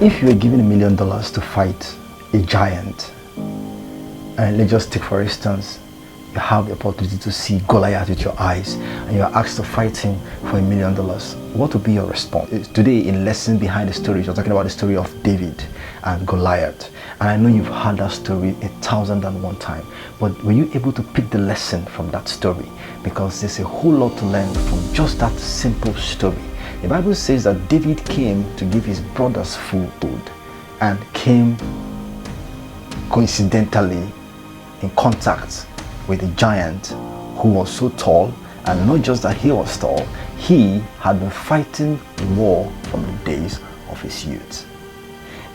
If you were given $1,000,000 to fight a giant, and let's just take for instance, you have the opportunity to see Goliath with your eyes and you are asked to fight him for $1,000,000, what would be your response? Today in Lesson Behind the Stories, you're talking about the story of David and Goliath. And I know you've heard that story 1,001 times, but were you able to pick the lesson from that story? Because there's a whole lot to learn from just that simple story. The Bible says that David came to give his brothers food and came coincidentally in contact with a giant who was so tall, and not just that he was tall, he had been fighting war from the days of his youth.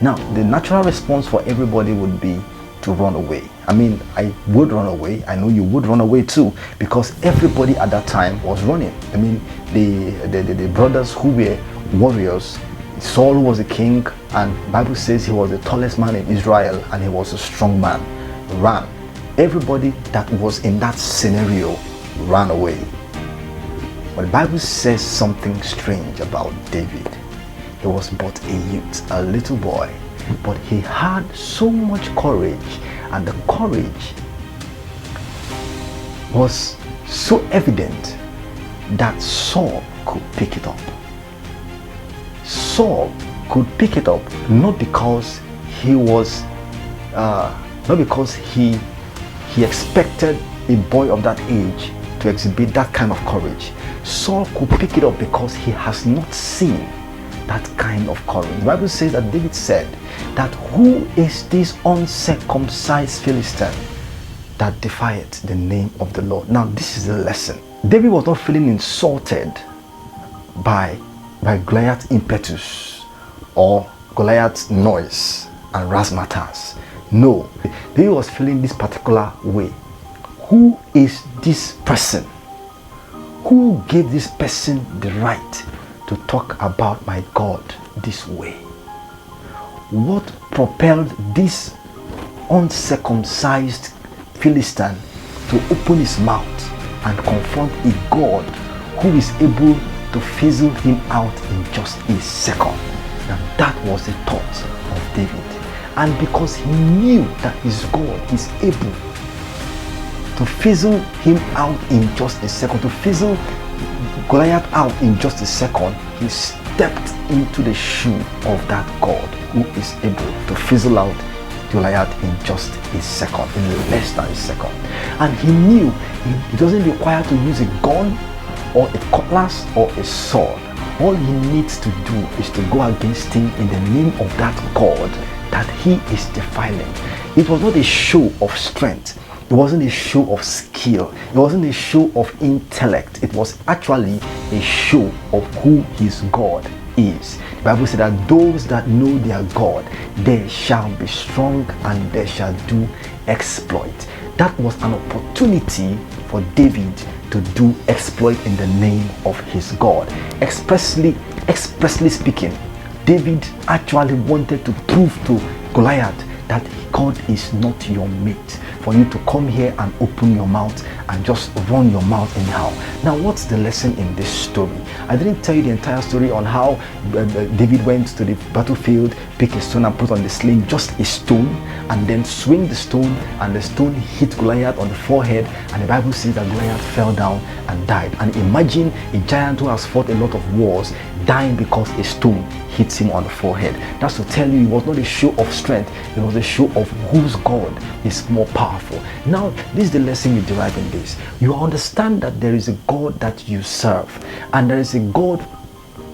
Now, the natural response for everybody would be to run away. I mean, I would run away. I know you would run away too, because everybody at that time was running. I mean, the brothers who were warriors, Saul was a king, and the Bible says he was the tallest man in Israel and he was a strong man, ran. Everybody that was in that scenario ran away. But the Bible says something strange about David. He was but a youth, a little boy, but he had so much courage, and the courage was so evident that Saul could pick it up. Saul could pick it up not because he was, not because he expected a boy of that age to exhibit that kind of courage. Saul could pick it up because he has not seen that kind of courage. The Bible says that David said that, who is this uncircumcised Philistine that defieth the name of the Lord? Now this is the lesson. David was not feeling insulted by Goliath's impetus or Goliath's noise and razzmatazz. No, David was feeling this particular way. Who is this person? Who gave this person the right to talk about my God this way? What propelled this uncircumcised Philistine to open his mouth and confront a God who is able to fizzle him out in just a second? Now that was the thought of David. And because he knew that his God is able to fizzle him out in just a second, to fizzle Goliath out in just a second, he stepped into the shoe of that God who is able to fizzle out Goliath in just a second, in less than a second. And he knew he doesn't require to use a gun or a cutlass or a sword. All he needs to do is to go against him in the name of that God that he is defiling. It was not a show of strength. It wasn't a show of skill. It wasn't a show of intellect. It was actually a show of who his God is. The Bible said that those that know their God, they shall be strong and they shall do exploit. That was an opportunity for David to do exploit in the name of his God. Expressly speaking, David actually wanted to prove to Goliath that God is not your mate for you to come here and open your mouth and just run your mouth anyhow. Now, what's the lesson in this story? I didn't tell you the entire story on how David went to the battlefield, pick a stone and put on the sling, just a stone, and then swing the stone, and the stone hit Goliath on the forehead, and the Bible says that Goliath fell down and died. And imagine a giant who has fought a lot of wars dying because a stone hits him on the forehead. That's to tell you it was not a show of strength, it was a show of whose God is more powerful. Now, this is the lesson you derive in this. You understand that there is a God that you serve, and there is a God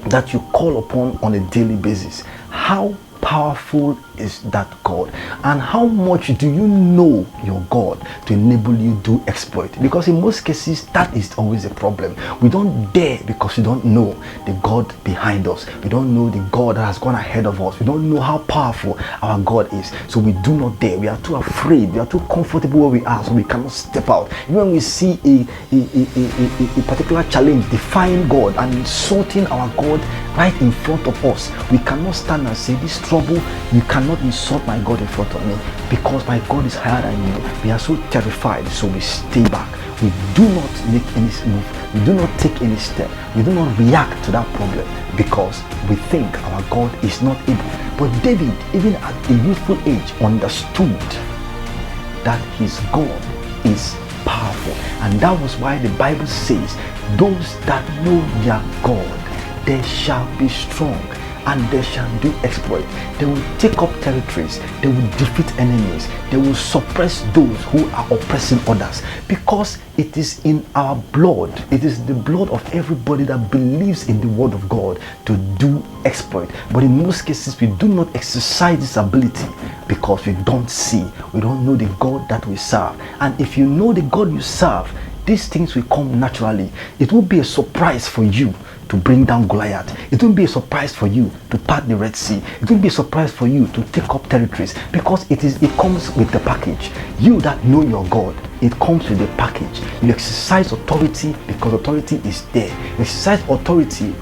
that you call upon on a daily basis. How powerful is that God, and how much do you know your God to enable you to exploit? Because in most cases that is always a problem. We don't dare because we don't know the God behind us. We don't know the God that has gone ahead of us. We don't know how powerful our God is, so we do not dare. We are too afraid. We are too comfortable where we are, so we cannot step out. Even when we see a particular challenge defying God and insulting our God right in front of us, we cannot stand and say, this trouble, you cannot insult my God in front of me, because my God is higher than you. We are so terrified, so we stay back. We do not make any move. We do not take any step. We do not react to that problem because we think our God is not able. But David, even at a youthful age, understood that his God is powerful. And that was why the Bible says, those that know their God, they shall be strong and they shall do exploit. They will take up territories, they will defeat enemies, they will suppress those who are oppressing others, because it is in our blood, it is the blood of everybody that believes in the word of God to do exploit. But in most cases we do not exercise this ability because we don't see, we don't know the God that we serve. And if you know the God you serve, these things will come naturally. It will be a surprise for you to bring down Goliath. It will be a surprise for you to part the Red Sea. It will be a surprise for you to take up territories, because it comes with the package. You that know your God, it comes with the package. You exercise authority because authority is there. You exercise authority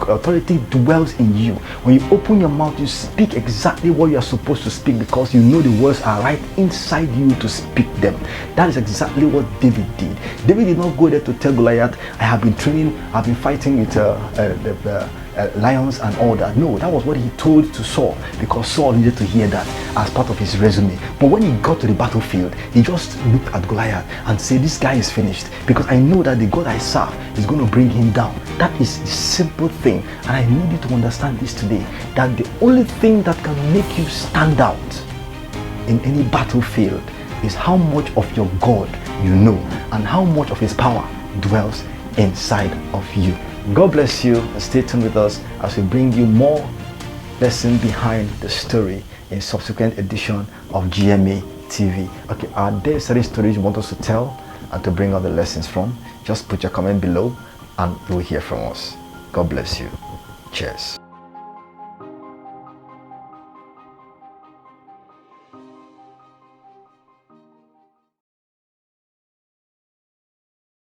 dwells in you. When you open your mouth, you speak exactly what you are supposed to speak, because you know the words are right inside you to speak them. That is exactly what David did. David did not go there to tell Goliath, I have been training, I've been fighting with the lions and all that. No, that was what he told to Saul, because Saul needed to hear that as part of his resume. But when he got to the battlefield, he just looked at Goliath and said, this guy is finished, because I know that the God I serve is going to bring him down. That is the simple thing, and I need you to understand this today, that the only thing that can make you stand out in any battlefield is how much of your God you know and how much of his power dwells inside of you. God bless you, and stay tuned with us as we bring you more lesson behind the story in subsequent edition of GMA TV. Okay, are there certain stories you want us to tell and to bring out the lessons from? Just put your comment below and you'll hear from us. God bless you. Cheers.